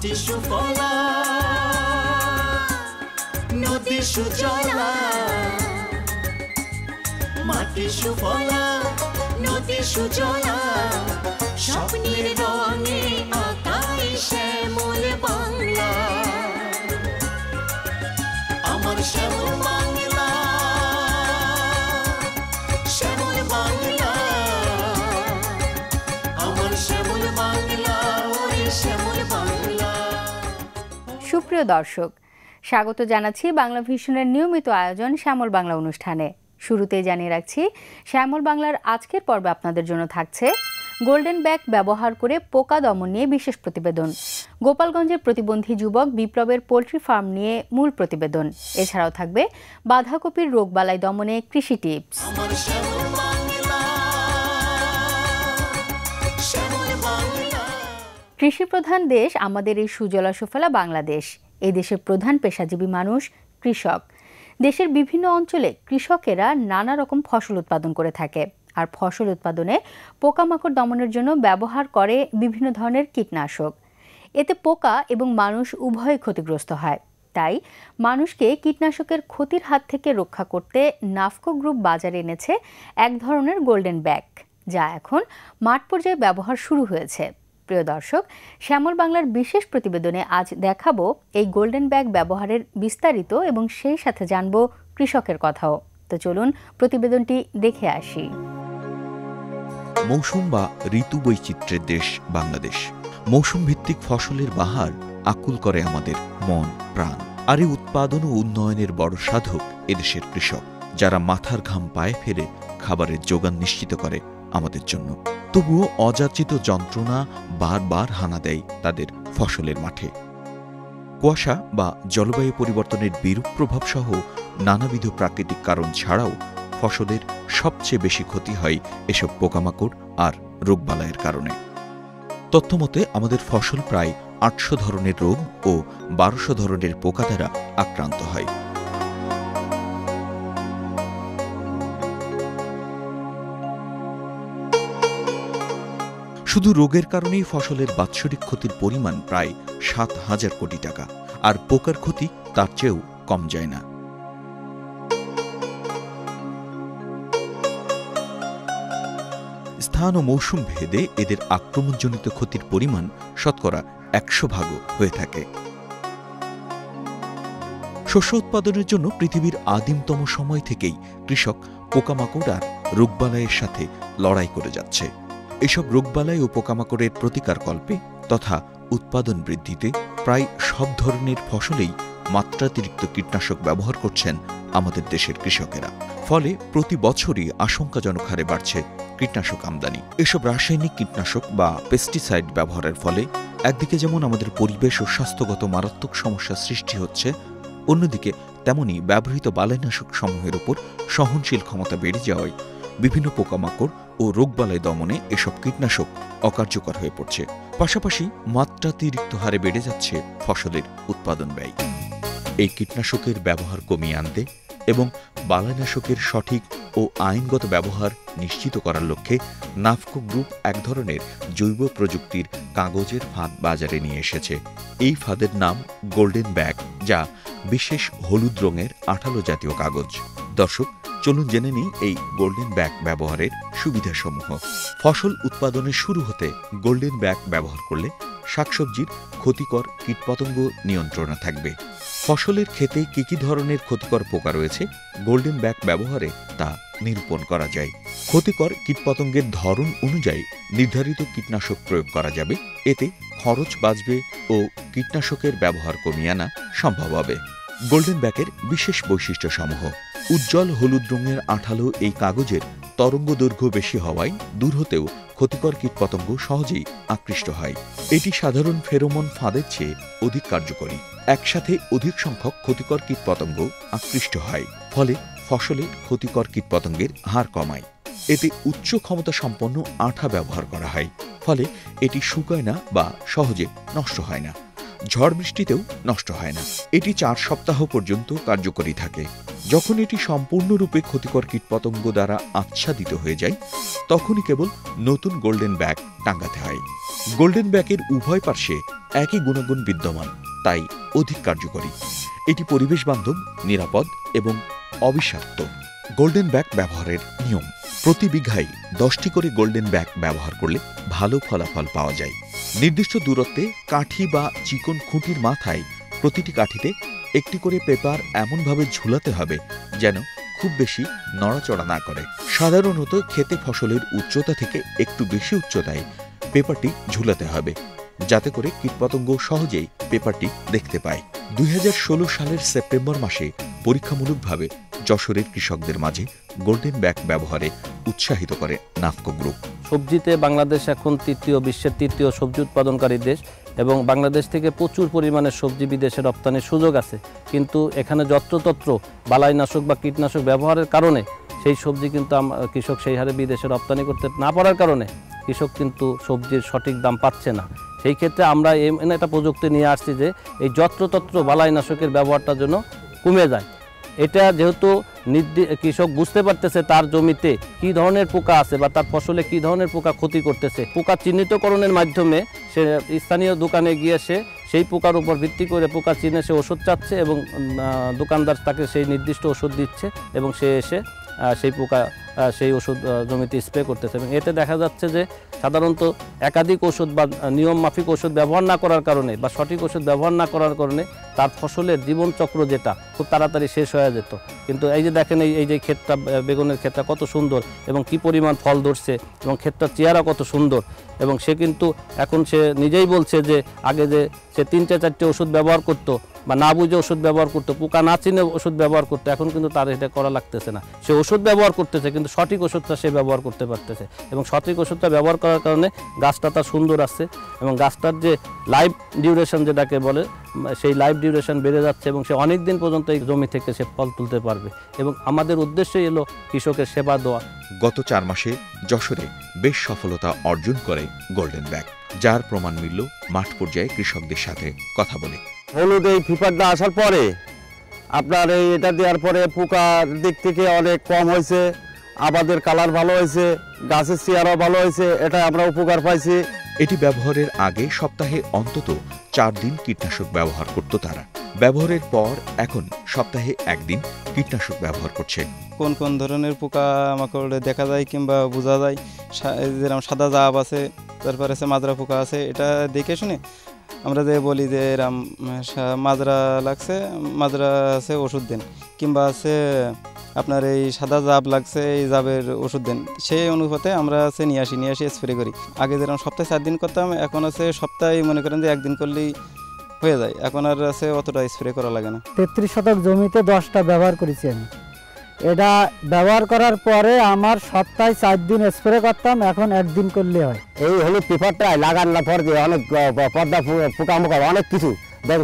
মাটি সুফলা নদী সুজলা মাটি সুফলা নদী সুজলা স্বপ্নের রঙে আঁকাই শ্যামল বাংলা আমার শ্যামল বাংলা শ্যামল বাংলা আমার শ্যামল বাংলা ওই শ্যামল বাংলা। সুপ্রিয় দর্শক, স্বাগত জানাচ্ছি বাংলা ভিশনের নিয়মিত আয়োজন শ্যামল বাংলা অনুষ্ঠানে। শুরুতেই জানিয়ে রাখছি, শ্যামল বাংলার আজকের পর্বে আপনাদের জন্য থাকছে গোল্ডেন ব্যাগ ব্যবহার করে পোকা দমন নিয়ে বিশেষ প্রতিবেদন, গোপালগঞ্জের প্রতিবন্ধী যুবক বিপ্লবের পোল্ট্রি ফার্ম নিয়ে মূল প্রতিবেদন। এছাড়াও থাকবে বাঁধাকপির রোগবালাই দমনে কৃষি টিপস। কৃষিপ্রধান দেশ আমাদের এই সুজলা সুফলা বাংলাদেশ। এই দেশের প্রধান পেশাজীবী মানুষ কৃষক। দেশের বিভিন্ন অঞ্চলে কৃষকেরা নানা রকম ফসল উৎপাদন করে থাকে, আর ফসল উৎপাদনে পোকামাকড় দমনের জন্য ব্যবহার করে বিভিন্ন ধরনের কীটনাশক। এতে পোকা এবং মানুষ উভয়ই ক্ষতিগ্রস্ত হয়। তাই মানুষকে কীটনাশকের ক্ষতির হাত থেকে রক্ষা করতে নাফকো গ্রুপ বাজারে এনেছে এক ধরনের গোল্ডেন ব্যাগ, যা এখন মাঠ পর্যায়ে ব্যবহার শুরু হয়েছে। প্রিয় দর্শক, শ্যামল বাংলার বিশেষ প্রতিবেদনে আজ দেখাবো এই গোল্ডেন ব্যাগ ব্যবহারের বিস্তারিত এবং সেই সাথে জানবো কৃষকের কথাও। তো চলুন প্রতিবেদনটি দেখে আসি। মৌসুম বা ঋতু বৈচিত্র্যের দেশ বাংলাদেশ। মৌসুম ভিত্তিক ফসলের বাহার আকুল করে আমাদের মন প্রাণ। আর এই উৎপাদন ও উন্নয়নের বড় সাধক এদেশের কৃষক, যারা মাথার ঘাম পায়ে ফেলে খাবারের যোগান নিশ্চিত করে আমাদের জন্য। তবুও অযাচিত যন্ত্রণা বারবার হানা দেয় তাদের ফসলের মাঠে। কুয়াশা বা জলবায়ু পরিবর্তনের বিরূপ প্রভাব সহ নানাবিধ প্রাকৃতিক কারণ ছাড়াও ফসলের সবচেয়ে বেশি ক্ষতি হয় এসব পোকামাকড় আর রোগবালাইয়ের কারণে। তথ্যমতে আমাদের ফসল প্রায় ৮০০ ধরনের রোগ ও ১২০০ ধরনের পোকা দ্বারা আক্রান্ত হয়। শুধু রোগের কারণেই ফসলের বাৎসরিক ক্ষতির পরিমাণ প্রায় ৭,০০০ কোটি টাকা, আর পোকার ক্ষতি তার চেয়েও কম যায় না। স্থান ও মৌসুম ভেদে এদের আক্রমণজনিত ক্ষতির পরিমাণ শতকরা ১০০ হয়ে থাকে। শস্য উৎপাদনের জন্য পৃথিবীর আদিমতম সময় থেকেই কৃষক পোকামাকড় আর রোগবালাইয়ের সাথে লড়াই করে যাচ্ছে। এসব রোগবালাই ও পোকামাকড়ের প্রতিকারকল্পে তথা উৎপাদন বৃদ্ধিতে প্রায় সব ধরনের ফসলেই মাত্রাতিরিক্ত কীটনাশক ব্যবহার করছেন আমাদের দেশের কৃষকেরা। ফলে প্রতি বছরই আশঙ্কাজনক হারে বাড়ছে কীটনাশক আমদানি। এসব রাসায়নিক কীটনাশক বা পেস্টিসাইড ব্যবহারের ফলে একদিকে যেমন আমাদের পরিবেশ ও স্বাস্থ্যগত মারাত্মক সমস্যা সৃষ্টি হচ্ছে, অন্যদিকে তেমনি ব্যবহৃত বালাইনাশক সমূহের উপর সহনশীল ক্ষমতা বেড়ে যাওয়ায় বিভিন্ন পোকামাকড় ও রোগবালাই দমনে এসব কীটনাশক অকার্যকর হয়ে পড়ছে। পাশাপাশি মাত্রাতিরিক্ত হারে বেড়ে যাচ্ছে ফসলের উৎপাদন ব্যয়। এই কীটনাশকের ব্যবহার কমিয়ে আনতে এবং বালাইনাশকের সঠিক ও আইনগত ব্যবহার নিশ্চিত করার লক্ষ্যে নাফকো গ্রুপ এক ধরনের জৈব প্রযুক্তির কাগজের ফাঁদ বাজারে নিয়ে এসেছে। এই ফাঁদের নাম গোল্ডেন ব্যাগ, যা বিশেষ হলুদ রঙের আঠালো জাতীয় কাগজ। দর্শক, চলুন জেনে নিই এই গোল্ডেন ব্যাগ ব্যবহারের সুবিধাসমূহ। ফসল উৎপাদনের শুরু হতে গোল্ডেন ব্যাগ ব্যবহার করলে শাকসবজির ক্ষতিকর কীটপতঙ্গ নিয়ন্ত্রণে থাকবে। ফসলের ক্ষেতে কি কি ধরনের ক্ষতিকর পোকা রয়েছে গোল্ডেন ব্যাগ ব্যবহারে তা নিরূপণ করা যায়। ক্ষতিকর কীটপতঙ্গের ধরন অনুযায়ী নির্ধারিত কীটনাশক প্রয়োগ করা যাবে। এতে খরচ বাঁচবে ও কীটনাশকের ব্যবহার কমিয়ে আনা সম্ভব হবে। গোল্ডেন ব্যাগের বিশেষ বৈশিষ্ট্যসমূহ: উজ্জ্বল হলুদ রঙের আঠালো এই কাগজের তরঙ্গ দৈর্ঘ্য বেশি হওয়ায় দূর হতেও ক্ষতিকর কীটপতঙ্গ সহজেই আকৃষ্ট হয়। এটি সাধারণ ফেরোমন ফাঁদের চেয়ে অধিক কার্যকরী। একসাথে অধিক সংখ্যক ক্ষতিকর কীটপতঙ্গ আকৃষ্ট হয়, ফলে ফসলে ক্ষতিকর কীটপতঙ্গের হার কমায়। এতে উচ্চ ক্ষমতা সম্পন্ন আঠা ব্যবহার করা হয়, ফলে এটি শুকায় না বা সহজে নষ্ট হয় না। ঝড় বৃষ্টিতেও নষ্ট হয় না। এটি 4 সপ্তাহ পর্যন্ত কার্যকরী থাকে। যখন এটি সম্পূর্ণরূপে ক্ষতিকর কীটপতঙ্গ দ্বারা আচ্ছাদিত হয়ে যায় তখনই কেবল নতুন গোল্ডেন ব্যাগ টাঙ্গাতে হয়। গোল্ডেন ব্যাগের উভয় পার্শ্বে একই গুণাগুণ বিদ্যমান, তাই অধিক কার্যকরী। এটি পরিবেশ বান্ধব, নিরাপদ এবং অবিষাক্ত। গোল্ডেন ব্যাগ ব্যবহারের নিয়ম: প্রতি বিঘায় 10টি করে গোল্ডেন ব্যাগ ব্যবহার করলে ভালো ফলাফল পাওয়া যায়। নির্দিষ্ট দূরত্বে কাঠি বা চিকন খুঁটির মাথায় প্রতিটি কাঠিতে একটি করে পেপার এমনভাবে ঝুলাতে হবে যেন খুব বেশি নড়াচড়া না করে। সাধারণত ক্ষেতে ফসলের উচ্চতা থেকে একটু বেশি উচ্চতায় পেপারটি ঝুলাতে হবে, যাতে করে কীটপতঙ্গ সহজেই পেপারটি দেখতে পায়। 2016 সালের সেপ্টেম্বর মাসে পরীক্ষামূলকভাবে যশোরের কৃষকদের মাঝে গোল্ডেন ব্যাগ ব্যবহারে উৎসাহিত করে নাফকো গ্রুপ। সবজিতে বাংলাদেশ এখন বিশ্বের তৃতীয় সবজি উৎপাদনকারী দেশ এবং বাংলাদেশ থেকে প্রচুর পরিমাণে সবজি বিদেশে রপ্তানির সুযোগ আছে, কিন্তু এখানে যত্রতত্র বালাইনাশক বা কীটনাশক ব্যবহারের কারণে সেই সবজি কিন্তু কৃষক সেই হারে বিদেশে রপ্তানি করতে না পারার কারণে কৃষক কিন্তু সবজির সঠিক দাম পাচ্ছে না। সেই ক্ষেত্রে আমরা একটা প্রযুক্তি নিয়ে আসছি যে এই যত্রতত্র বালাইনাশকের ব্যবহারটা যেন কমে যায়। এটা যেহেতু কৃষক বুঝতে পারতেছে তার জমিতে কী ধরনের পোকা আছে বা তার ফসলে কী ধরনের পোকা ক্ষতি করতেছে, পোকা চিহ্নিতকরণের মাধ্যমে সে স্থানীয় দোকানে গিয়ে সেই পোকার উপর ভিত্তি করে পোকা চিহ্নে সে ওষুধ চাচ্ছে এবং দোকানদার তাকে সেই নির্দিষ্ট ওষুধ দিচ্ছে এবং সে এসে সেই ওষুধ জমিতে স্প্রে করতেছে। এবং এতে দেখা যাচ্ছে যে সাধারণত একাধিক ওষুধ বা নিয়ম মাফিক ওষুধ ব্যবহার না করার কারণে বা সঠিক ওষুধ ব্যবহার না করার কারণে তার ফসলের জীবনচক্র যেটা খুব তাড়াতাড়ি শেষ হয়ে যেত। কিন্তু এই যে দেখেন এই যে ক্ষেতটা, বেগুনের ক্ষেতটা কত সুন্দর এবং কি পরিমাণ ফল ধরছে এবং ক্ষেতটার চেহারা কত সুন্দর, এবং সে কিন্তু এখন সে নিজেই বলছে যে আগে যে সে 3-4টি ওষুধ ব্যবহার করতো বা না বুঝে ওষুধ ব্যবহার করতো, পোকা না চিনে ওষুধ ব্যবহার করতো, এখন কিন্তু তার এটা করা লাগতেছে না। সে ওষুধ ব্যবহার করতেছে কিন্তু সঠিক ওষুধটা সে ব্যবহার করতে পারতেছে এবং সঠিক ওষুধটা ব্যবহার করার কারণে গাছটা তার সুন্দর আসছে এবং গাছটার যে লাইফ ডিউরেশন যেটাকে বলে সেই লাইফ ডিউরেশন বেড়ে যাচ্ছে এবং সে অনেক দিন পর্যন্ত এই জমি থেকে সে ফল তুলতে পারবে। এবং আমাদের উদ্দেশ্যই এলো কৃষকের সেবা দেওয়া। গত 4 মাসে যশোরে বেশ সফলতা অর্জন করে গোল্ডেন ব্যাগ, যার প্রমাণ মিলল মাঠ পর্যায়ে কৃষকদের সাথে কথা বলে। হলুদ এই ফিপারটা আসার পরে আপনার এটা দেওয়ার পরে পোকার দিক থেকে অনেক কম হয়েছে, আবাদের কালার ভালো হয়েছে, গাছের চেয়ারও ভালো হয়েছে, এটা আমরা উপকার পাইছি। এটি ব্যবহারের আগে সপ্তাহে অন্তত 4 দিন কীটনাশক ব্যবহার করত তারা। ব্যবহারের পর এখন সপ্তাহে 1 দিন কীটনাশক ব্যবহার করছে। কোন কোন ধরনের পোকা মাকড় দেখা যায় কিংবা বোঝা যায়, যেরকম সাদা জাব আছে, তারপরে আছে মাজরা পোকা আছে, এটা দেখে শুনে আমরা যে বলি যে এরম মাজরা লাগছে, মাজরা আছে ওষুধ দেন, কিংবা আছে আপনার এই সাদা জাব লাগছে এই জাবের ওষুধ দেন, সেই অনুপাতে আমরা আছে নিয়ে আসি স্প্রে করি। আগে যেরকম সপ্তাহে 4 দিন করতাম, এখন আছে সপ্তাহে মনে করেন যে 1 দিন করলেই হয়ে যায়, এখন আর আছে অতটা স্প্রে করা লাগে না। 33 শতক জমিতে 10টা ব্যবহার করেছি আমি। এটা ব্যবহার করার পরে আমার সপ্তাহে 4 দিন স্প্রে করতাম, এখন 1 দিন করলে হয়। এই হলুদ পেপারটা লাগানোর পর যে অনেক পর্দা পোকামোকা অনেক কিছু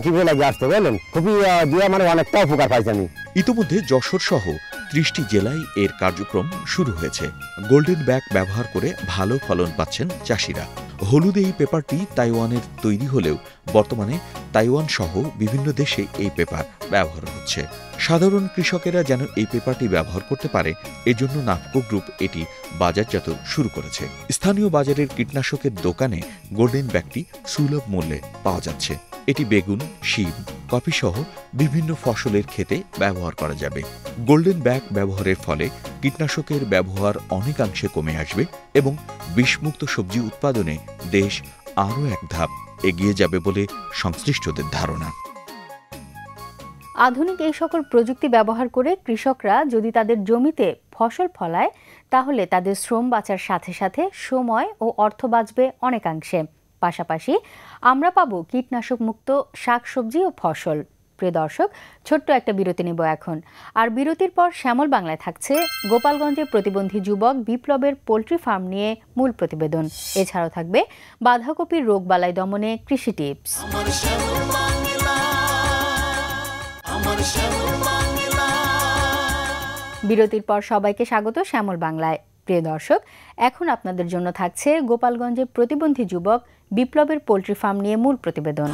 কিভাবে লাগে আসতে বললেন, খুবই দিয়ে মানে অনেকটা উপকার পাইছি আমি। ইতিমধ্যে যশোর সহ 30টি জেলায় এর কার্যক্রম শুরু হয়েছে। গোল্ডেন ব্যাগ ব্যবহার করে ভালো ফলন পাচ্ছেন চাষিরা। হলুদ এই পেপারটি তাইওয়ানের তৈরি হলেও বর্তমানে তাইওয়ান সহ বিভিন্ন দেশে এই পেপার ব্যবহার হচ্ছে। সাধারণ কৃষকেরা যেন এই পেপারটি ব্যবহার করতে পারে, এজন্য নাফকো গ্রুপ এটি বাজারজাত শুরু করেছে। স্থানীয় বাজারের কীটনাশকের দোকানে গোল্ডেন ব্যাগটি সুলভ মূল্যে পাওয়া যাচ্ছে। এটি বেগুন, শিম, কফি সহ বিভিন্ন ফসলের ক্ষেতে ব্যবহার করা যাবে। গোল্ডেন ব্যাগ ব্যবহারের ফলে কীটনাশকের ব্যবহার অনেকাংশে কমে আসবে এবং বিষমুক্ত সবজি উৎপাদনে দেশ আরও এক ধাপ এগিয়ে যাবে বলে সংশ্লিষ্টদের ধারণা। আধুনিক এই সকল প্রযুক্তি ব্যবহার করে কৃষকরা যদি তাদের জমিতে ফসল ফলায়, তাহলে তাদের শ্রম বাঁচার সাথে সাথে সময় ও অর্থ বাঁচবে অনেকাংশে। পাশাপাশি আমরা পাবো কীটনাশক মুক্ত শাকসবজি ও ফসল। প্রিয় দর্শক, ছোট্ট একটা বিরতি নেব এখন, আর বিরতির পর শ্যামল বাংলায় থাকছে গোপালগঞ্জের প্রতিবন্ধী যুবক বিপ্লবের পোল্ট্রি ফার্ম নিয়ে মূল প্রতিবেদন। এছাড়াও থাকবে বাঁধাকপির রোগবালাই দমনে কৃষি টিপস। বিরতির পর সবাইকে স্বাগত শ্যামল বাংলায়। প্রিয় দর্শক, এখন আপনাদের জন্য থাকছে গোপালগঞ্জের প্রতিবন্ধী যুবক বিপ্লবের পোল্ট্রি ফার্ম নিয়ে মূল প্রতিবেদন।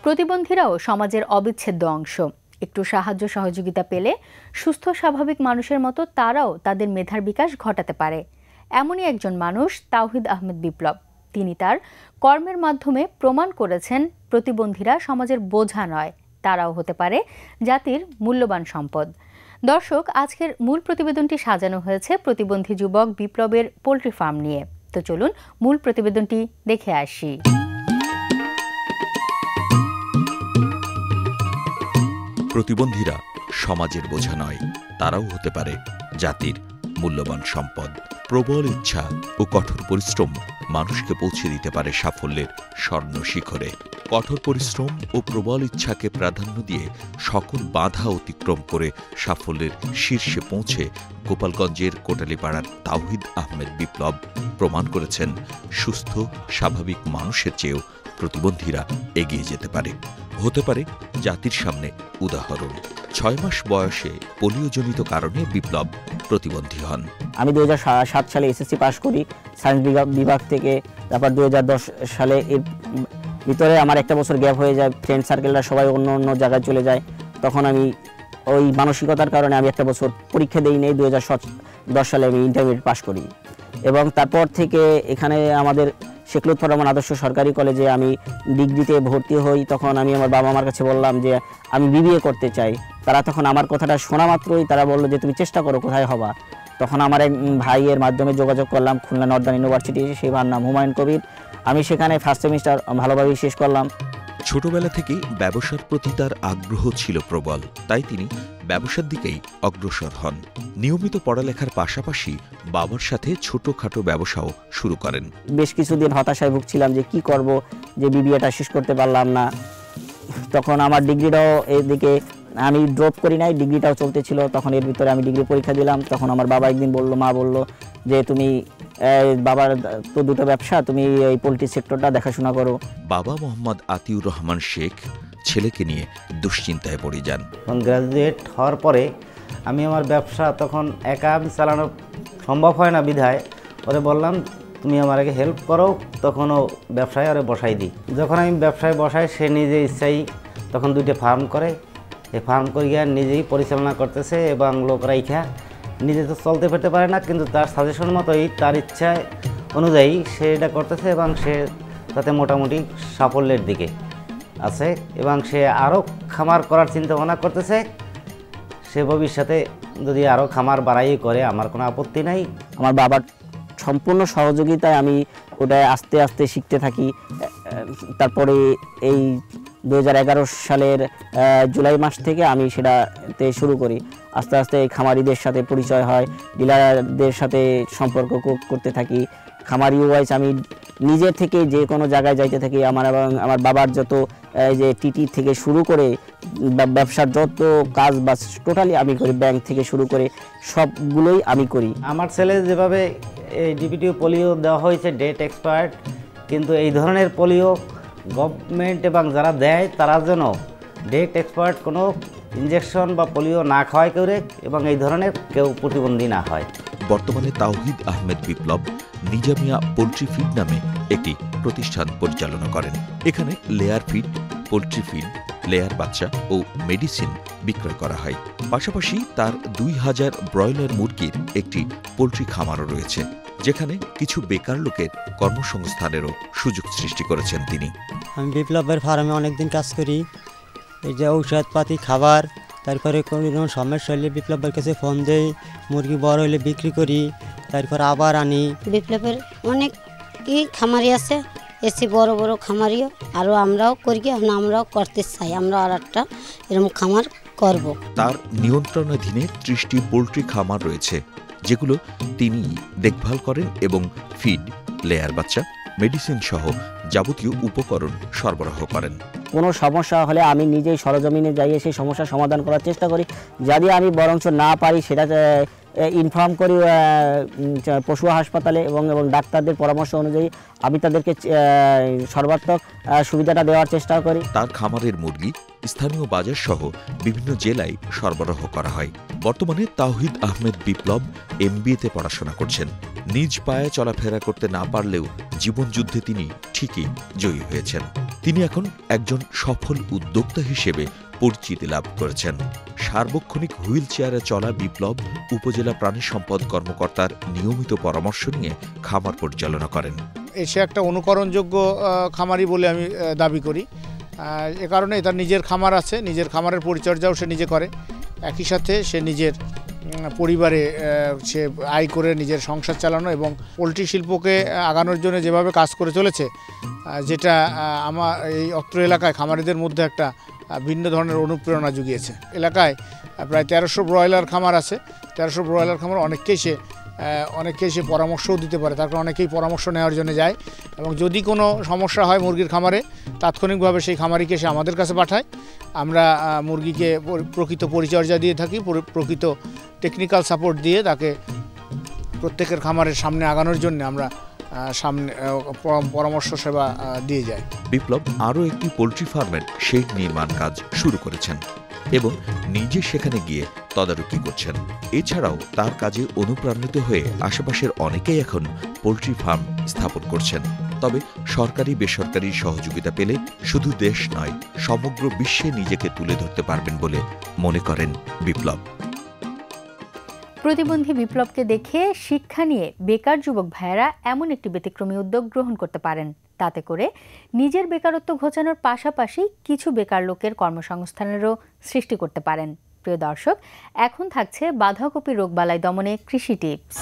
প্রতিবন্ধীরাও সমাজের অবিচ্ছেদ্য অংশ। একটু সাহায্য সহযোগিতা পেলে সুস্থ স্বাভাবিক মানুষের মতো তারাও তাদের মেধার বিকাশ ঘটাতে পারে। এমনই একজন মানুষ তাওহিদ আহমেদ বিপ্লব। তিনি তার কর্মের মাধ্যমে প্রমাণ করেছেন প্রতিবন্ধীরা সমাজের বোঝা নয়, তারাও হতে পারে জাতির মূল্যবান সম্পদ। দর্শক, আজকের মূল প্রতিবেদনটি সাজানো হয়েছে প্রতিবন্ধী যুবক বিপ্লবের পোল্ট্রি ফার্ম নিয়ে। তো চলুন মূল প্রতিবেদনটি দেখে আসি। প্রতিবন্ধীরা সমাজের বোঝা নয়, তারাও হতে পারে জাতির মূল্যবান সম্পদ। প্রবল ইচ্ছা ও কঠোর পরিশ্রম মানুষকে পৌঁছে দিতে পারে সাফল্যের স্বর্ণ শিখরে। কঠোর পরিশ্রম ও প্রবল ইচ্ছাকে প্রাধান্য দিয়ে সকল বাধা অতিক্রম করে সাফল্যের শীর্ষে পৌঁছে গোপালগঞ্জের কোটালীপাড়ার তাওহিদ আহমেদ বিপ্লব প্রমাণ করেছেন সুস্থ স্বাভাবিক মানুষের চেয়েও প্রতিবন্ধীরা এগিয়ে যেতে পারে, হতে পারে জাতির সামনে উদাহরণ। 6 মাস বয়সে পোলিওজনিত কারণে বিপ্লব প্রতিবন্ধী হন। আমি 2007 সালে এসএসসি পাস করি সায়েন্স বিভাগ থেকে। তারপর 2010 সালে এর ভিতরে আমার একটা বছর গ্যাপ হয়ে যায়, ফ্রেন্ড সার্কেলরা সবাই অন্য অন্য জায়গায় চলে যায়। তখন আমি ওই মানসিকতার কারণে আমি একটা বছর পরীক্ষা দিই নেই। 2010 সালে আমি ইন্টারমিডিয়েট পাস করি এবং তারপর থেকে এখানে আমাদের শেখ লুৎফর রহমান আদর্শ সরকারি কলেজে আমি ডিগ্রিতে ভর্তি হই। তখন আমি আমার বাবা মার কাছে বললাম যে আমি বিবিএ করতে চাই। তারা তখন আমার কথাটা শোনা মাত্রই তারা বললো যে তুমি চেষ্টা করো, কোথায় হবা। তখন আমার এক ভাইয়ের মাধ্যমে যোগাযোগ করলাম খুলনা নর্দার্ন ইউনিভার্সিটি, সেই ভাইয়ের নাম হুমায়ুন কবির। আমি সেখানে ফার্স্ট সেমিস্টার ভালোভাবেই শেষ করলাম। ছোটবেলা থেকেই ব্যবসার প্রতি তার আগ্রহ ছিল প্রবল, তাই তিনি ব্যবসার দিকেই অগ্রসর হন। নিয়মিত পড়ালেখার পাশাপাশি বাবার সাথে ছোটখাটো ব্যবসাও শুরু করেন। বেশ কিছুদিন হতাশায় ভুগছিলাম যে কি করব, যে বিবিএটা শেষ করতে পারলাম না। তখন আমার ডিগ্রিটাও এদিকে আমি ড্রপ করি নাই, ডিগ্রিটাও চলতেছিল। তখন এর ভিতরে আমি ডিগ্রি পরীক্ষা দিলাম। তখন আমার বাবা একদিন মা বলল যে তুমি বাবার তো দুটো ব্যবসা, তুমি এই পোল্ট্রি সেক্টরটা দেখাশোনা করো। বাবা মোহাম্মদ আতিউর রহমান শেখ ছেলেকে নিয়ে দুশ্চিন্তায় পড়ে যান। গ্রাজুয়েট হওয়ার পরে আমি আমার ব্যবসা তখন একা চালানো সম্ভব হয় না, বিধায় ওরে বললাম তুমি আমার আগে হেল্প করো। তখনও ব্যবসায় ওরে বসাই দিই। যখন আমি ব্যবসায় বসাই, সে নিজে ইচ্ছাই তখন 2টে ফার্ম করে। এই ফার্ম করিয়া নিজেই পরিচালনা করতেছে এবং লোক রাইখা নিজে তো চলতে ফিরতে পারে না, কিন্তু তার সাজেশন মতোই তার ইচ্ছা অনুযায়ী সে এটা করতেছে এবং সে তাতে মোটামুটি সাফল্যের দিকে আছে এবং সে আরও খামার করার চিন্তা ভাবনা করতেছে। সে ভবিষ্যতে যদি আরও খামার বাড়াই করে আমার কোনো আপত্তি নাই। আমার বাবার সম্পূর্ণ সহযোগিতায় আমি ওটা আস্তে আস্তে শিখতে থাকি। তারপরে এই 2011 সালের জুলাই মাস থেকে আমি সেটাতে শুরু করি। আস্তে আস্তে এই খামারিদের সাথে পরিচয় হয়, ডিলারদের সাথে সম্পর্ক করতে থাকি। খামারি ওয়াইজ আমি নিজের থেকে যে কোনো জায়গায় যাইতে থাকি। আমার এবং আমার বাবার যত যে টিটি থেকে শুরু করে ব্যবসার যত কাজ বা টোটালি আমি করি, ব্যাংক থেকে শুরু করে সবগুলোই আমি করি। আমার ছেলে যেভাবে এই ডিপিটিও পোলিও দেওয়া হয়েছে ডেট এক্সপায়ার্ড, কিন্তু এই ধরনের পোলিও গভর্নমেন্ট এবং যারা দেয় তারা যেন ডেট এক্সপায়ার্ড কোনো ইঞ্জেকশন বা পোলিও না খাওয়াই করে এবং এই ধরনের কেউ প্রতিবন্ধী না হয়। বর্তমানে তাওহিদ আহমেদ বিপ্লব নিজামিয়া পোল্ট্রি ফিড নামে একটি প্রতিষ্ঠান পরিচালনা করেন। এখানে layer feed, poultry feed, layer বাচ্চা ও মেডিসিন বিক্রয় করা হয়। পাশাপাশি তার 2000 ব্রয়লার মুরগির একটি পোল্ট্রি খামারও রয়েছে, যেখানে কিছু বেকার লোকের কর্মসংস্থানেরও সুযোগ সৃষ্টি করেছেন তিনি। আমি বিপ্লবের ফার্মে অনেকদিন কাজ করি। এই যে ঔষধপাতি, খাবার, তারপরে কোনো সমস্যা হলে বিপ্লবের কাছে ফোন দেই, মুরগি বড় হলে বিক্রি করি, তারপর আবার আনি। বিপ্লবের অনেক খামারি আছে, এসে বড় বড় খামারিও আরও আমরাও করি, এখন আমরাও করতে চাই, আমরা আর একটা এরকম খামার করব। তার নিয়ন্ত্রণাধীনে 30টি পোল্ট্রি খামার রয়েছে, যেগুলো তিনি দেখভাল করেন এবং ফিড, লেয়ার বাচ্চা, মেডিসিন সহ যাবতীয় উপকরণ সরবরাহ করেন। কোনো সমস্যা হলে আমি নিজেই সরজমিনে যাই, সেই সমস্যার সমাধান করার চেষ্টা করি। যদি আমি বরঞ্চ না পারি সেটা ইনফর্ম করি পশু হাসপাতালে এবং ডাক্তারদের পরামর্শ অনুযায়ী আমি তাদেরকে সর্বাত্মক সুবিধাটা দেওয়ার চেষ্টা করি। তার খামারের মুরগি স্থানীয় বাজার সহ বিভিন্ন জেলায় সরবরাহ করা হয়। বর্তমানে তাওহিদ আহমেদ বিপ্লব MBA-তে পড়াশোনা করছেন। নিজ পায়ে চলাফেরা করতে না পারলেও জীবনযুদ্ধে তিনি ঠিকই জয়ী হয়েছেন। তিনি এখন একজন সফল উদ্যোক্তা হিসেবে পরিচিতি লাভ করেছেন। সার্বক্ষণিক হুইল চেয়ারে চলা বিপ্লব উপজেলা প্রাণী সম্পদ কর্মকর্তার নিয়মিত পরামর্শ নিয়ে খামার পরিচালনা করেন। সে একটা অনুকরণযোগ্য খামারি বলে আমি দাবি করি। এ কারণে তার নিজের খামার আছে, নিজের খামারের পরিচর্যাও সে নিজে করে, একই সাথে সে নিজের পরিবারে সে আয় করে নিজের সংসার চালানো এবং পোলট্রি শিল্পকে আগানোর জন্য যেভাবে কাজ করে চলেছে, যেটা আমার এই অত্র এলাকায় খামারিদের মধ্যে একটা ভিন্ন ধরনের অনুপ্রেরণা জুগিয়েছে। এলাকায় প্রায় 1300 ব্রয়লার খামার আছে। 1300 ব্রয়লার খামার অনেককেই সে পরামর্শও দিতে পারে, তার কারণে অনেকেই পরামর্শ নেওয়ার জন্য যায় এবং যদি কোনো সমস্যা হয় মুরগির খামারে তাৎক্ষণিকভাবে সেই খামারিকে সে আমাদের কাছে পাঠায়। আমরা মুরগিকে প্রকৃত পরিচর্যা দিয়ে থাকি, প্রকৃত টেকনিক্যাল সাপোর্ট দিয়ে তাকে প্রত্যেকের খামারের সামনে আগানোর জন্য আমরা সামনে পরামর্শ সেবা দিয়ে যায়। বিপ্লব আরও একটি পোলট্রি ফার্মের শেড নির্মাণ কাজ শুরু করেছেন এবং নিজে সেখানে গিয়ে তদারকি করছেন। এছাড়াও তার কাজে অনুপ্রাণিত হয়ে আশেপাশের অনেকেই এখন পোলট্রি ফার্ম স্থাপন করছেন। তবে সরকারি বেসরকারি সহযোগিতা পেলে শুধু দেশ নয়, সমগ্র বিশ্বে নিজেকে তুলে ধরতে পারবেন বলে মনে করেন বিপ্লব। প্রতিবন্ধী বিপ্লবকে দেখে শিক্ষা নিয়ে বেকার যুবক ভাইয়েরা এমন একটি ব্যতিক্রমী উদ্যোগ গ্রহণ করতে পারেন। তাতে করে নিজের বেকারত্ব ঘোচানোর পাশাপাশি কিছু বেকার লোকের কর্মসংস্থানেরও সৃষ্টি করতে পারেন। প্রিয় দর্শক, এখন থাকছে বাঁধাকপি রোগবালাই দমনে কৃষি টিপস।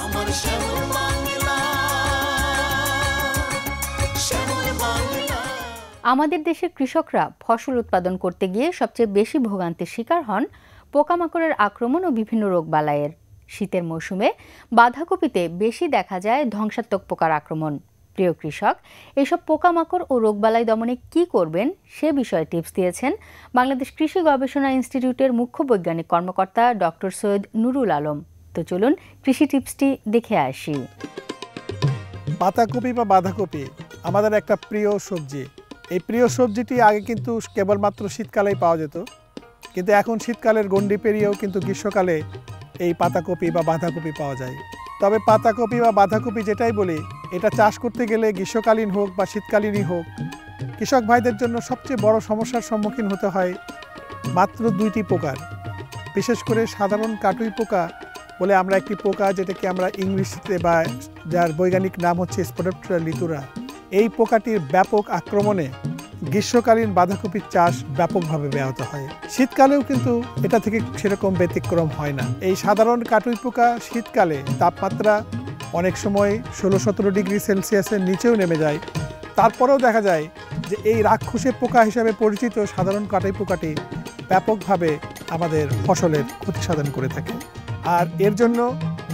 আমাদের দেশের কৃষকরা ফসল উৎপাদন করতে গিয়ে সবচেয়ে বেশি ভোগান্তির শিকার হন পোকামাকড়ের আক্রমণ ও বিভিন্ন রোগবালাইয়ের। শীতের মৌসুমে বাঁধাকপিতে বেশি দেখা যায় ধ্বংসাত্মক পোকার আক্রমণ। প্রিয় কৃষক, এইসব পোকামাকড় ও রোগবালাই দমনে কি করবেন সে বিষয়ে টিপস দিয়েছেন বাংলাদেশ কৃষি গবেষণা ইনস্টিটিউটের মুখ্য বৈজ্ঞানিক কর্মকর্তা ডক্টর সৈয়দ নুরুল আলম। তো চলুন কৃষি টিপসটি দেখে আসি। পাতাকপি বা বাঁধাকপি আমাদের একটা প্রিয় সবজি। এই প্রিয় সবজিটি আগে কিন্তু কেবলমাত্র শীতকালেই পাওয়া যেত, কিন্তু এখন শীতকালের গণ্ডি পেরিয়েও কিন্তু গ্রীষ্মকালে এই পাতাকপি বা বাঁধাকপি পাওয়া যায়। তবে পাতাকপি বা বাঁধাকপি যেটাই বলি, এটা চাষ করতে গেলে গ্রীষ্মকালীন হোক বা শীতকালীনই হোক, কৃষক ভাইদের জন্য সবচেয়ে বড় সমস্যার সম্মুখীন হতে হয় মাত্র 2টি পোকার। বিশেষ করে সাধারণ কাটুই পোকা বলে আমরা একটি পোকা, যেটাকে আমরা ইংরেজিতে বা যার বৈজ্ঞানিক নাম হচ্ছে স্পোডোপ্টেরা লিথুরা, এই পোকাটির ব্যাপক আক্রমণে গ্রীষ্মকালীন বাঁধাকপির চাষ ব্যাপকভাবে ব্যাহত হয়। শীতকালেও কিন্তু এটা থেকে সেরকম ব্যতিক্রম হয় না। এই সাধারণ কাটুই পোকা শীতকালে তাপমাত্রা অনেক সময় 16-17 ডিগ্রি সেলসিয়াসের নিচেও নেমে যায়। তারপরেও দেখা যায় যে এই রাক্ষসে পোকা হিসাবে পরিচিত সাধারণ কাটুই পোকাটি ব্যাপকভাবে আমাদের ফসলের ক্ষতি সাধন করে থাকে। আর এর জন্য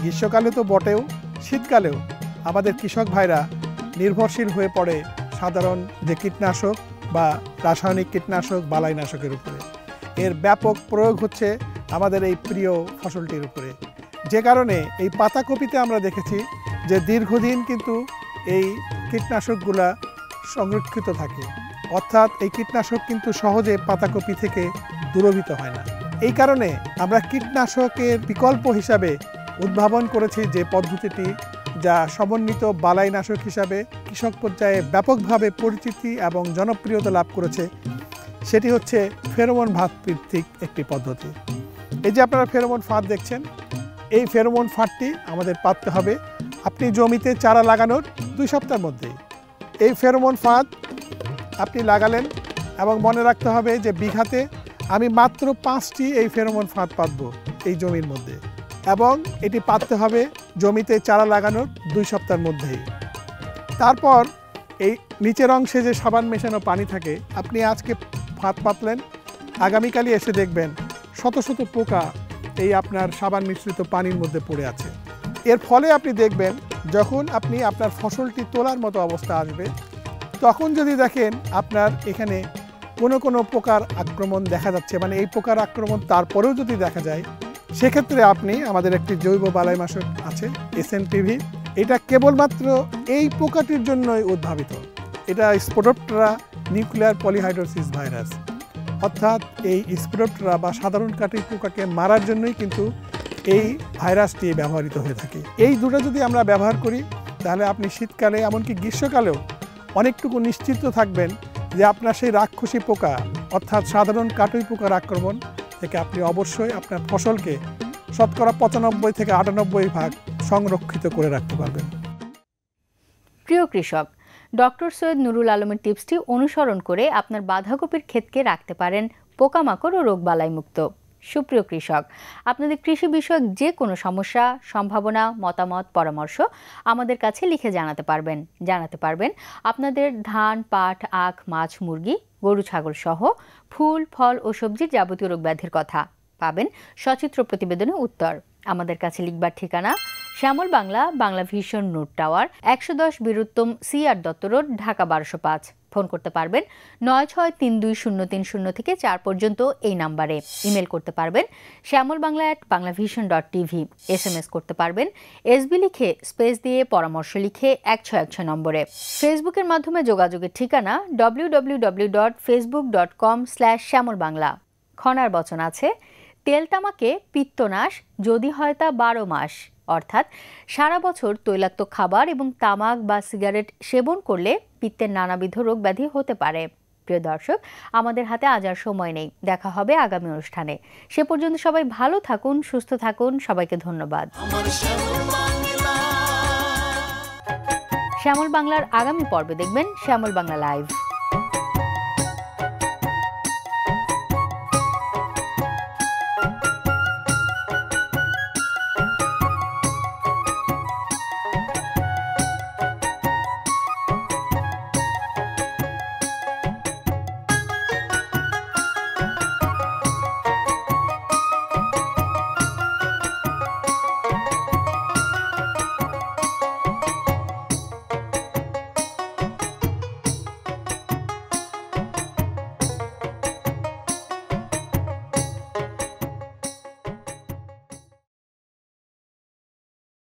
গ্রীষ্মকালে তো বটেও, শীতকালেও আমাদের কৃষক ভাইরা নির্ভরশীল হয়ে পড়ে সাধারণ যে কীটনাশক বা রাসায়নিক কীটনাশক বালাইনাশকের উপরে। এর ব্যাপক প্রয়োগ হচ্ছে আমাদের এই প্রিয় ফসলটির উপরে, যে কারণে এই পাতাকপিতে আমরা দেখেছি যে দীর্ঘদিন কিন্তু এই কীটনাশকগুলা সংরক্ষিত থাকে, অর্থাৎ এই কীটনাশক কিন্তু সহজে পাতাকপি থেকে দূরভূত হয় না। এই কারণে আমরা কীটনাশকের বিকল্প হিসাবে উদ্ভাবন করেছি যে পদ্ধতিটি, যা সমন্বিত বালাইনাশক হিসাবে কৃষক পর্যায়ে ব্যাপকভাবে পরিচিতি এবং জনপ্রিয়তা লাভ করেছে, সেটি হচ্ছে ফেরোমন ফাঁদ ভিত্তিক একটি পদ্ধতি। এই যে আপনারা ফেরোমন ফাঁদ দেখছেন, এই ফেরোমন ফাঁদটি আমাদের পাততে হবে আপনি জমিতে চারা লাগানোর 2 সপ্তাহের মধ্যেই। এই ফেরোমন ফাঁদ আপনি লাগালেন এবং মনে রাখতে হবে যে বিঘাতে আমি মাত্র 5টি এই ফেরোমন ফাঁদ পাতবো এই জমির মধ্যে, এবং এটি পাততে হবে জমিতে চারা লাগানোর 2 সপ্তাহের মধ্যেই। তারপর এই নিচের অংশে যে সাবান মেশানো পানি থাকে, আপনি আজকে ফাঁদ পাতলেন, আগামীকালই এসে দেখবেন শত শত পোকা এই আপনার সাবান মিশ্রিত পানির মধ্যে পড়ে আছে। এর ফলে আপনি দেখবেন যখন আপনি আপনার ফসলটি তোলার মতো অবস্থা আসবে, তখন যদি দেখেন আপনার এখানে কোনো পোকার আক্রমণ দেখা যাচ্ছে, মানে এই পোকার আক্রমণ তারপরেও যদি দেখা যায়, সেক্ষেত্রে আপনি আমাদের একটি জৈব বালাইনাশক আছে SNPV, এটা কেবলমাত্র এই পোকাটির জন্যই উদ্ভাবিত। এটা স্পোডোপ্টেরা নিউক্লিয়ার পলিহাইড্রোসিস ভাইরাস, অর্থাৎ এই স্পোডোপ্টেরা বা সাধারণ কাটুই পোকাকে মারার জন্যই কিন্তু এই ভাইরাসটি ব্যবহৃত হয়ে থাকে। এই দুটো যদি আমরা ব্যবহার করি, তাহলে আপনি শীতকালে এমনকি গ্রীষ্মকালেও অনেকটুকু নিশ্চিত থাকবেন যে আপনার সেই রাক্ষসী পোকা অর্থাৎ সাধারণ কাটুই পোকার আক্রমণ থেকে আপনি অবশ্যই আপনার ফসলকে শতকরা 95 থেকে 98% সংরক্ষিত করে রাখতে পারবেন। প্রিয় কৃষক, ডক্টর সৈয়দ নুরুল আলমের টিপসটি অনুসরণ করে আপনার বাঁধাকপির ক্ষেতকে রাখতে পারেন পোকামাকড় ও রোগবালাই মুক্ত। সুপ্রিয় কৃষক, আপনাদের কৃষি বিষয়ক যে কোনো সমস্যা, সম্ভাবনা, মতামত, পরামর্শ আমাদের কাছে লিখে জানাতে পারবেন আপনাদের ধান, পাট, আখ, মাছ, মুরগি, গরু, ছাগল সহ ফুল, ফল ও সবজির যাবতীয় রোগ ব্যাধির কথা পাবেন সচিত্র প্রতিবেদনে উত্তর। আমাদের কাছে লিখবার ঠিকানা Shyamal Bangla, Bangla vision note tower, 110 Bir Uttam CR Dutta road, Dhaka 1205। Phone করতে পারবেন 96320300 থেকে 4 পর্যন্ত এই নাম্বারে। ইমেল করতে পারবেন shyamolbangla@banglavision.tv। SMS করতে পারবেন SB লিখে স্পেস দিয়ে পরামর্শ লিখে 1616 নম্বরে। ফেসবুকের মাধ্যমে যোগাযোগের ঠিকানা www.facebook.com/shyamolbangla। খনার বচন আছে, তেল তামাকে পিত্তনাশ যদি হয় তা 12 মাস, অর্থাৎ সারা বছর তৈলাক্ত খাবার এবং তামাক বা সিগারেট সেবন করলে পিত্তের নানাবিধ রোগ ব্যাধি হতে পারে। প্রিয় দর্শক, আমাদের হাতে আজ আর সময় নেই, দেখা হবে আগামী অনুষ্ঠানে। সে পর্যন্ত সবাই ভালো থাকুন, সুস্থ থাকুন, সবাইকে ধন্যবাদ। শ্যামল বাংলার আগামী পর্বে দেখবেন শ্যামল বাংলা লাইভ।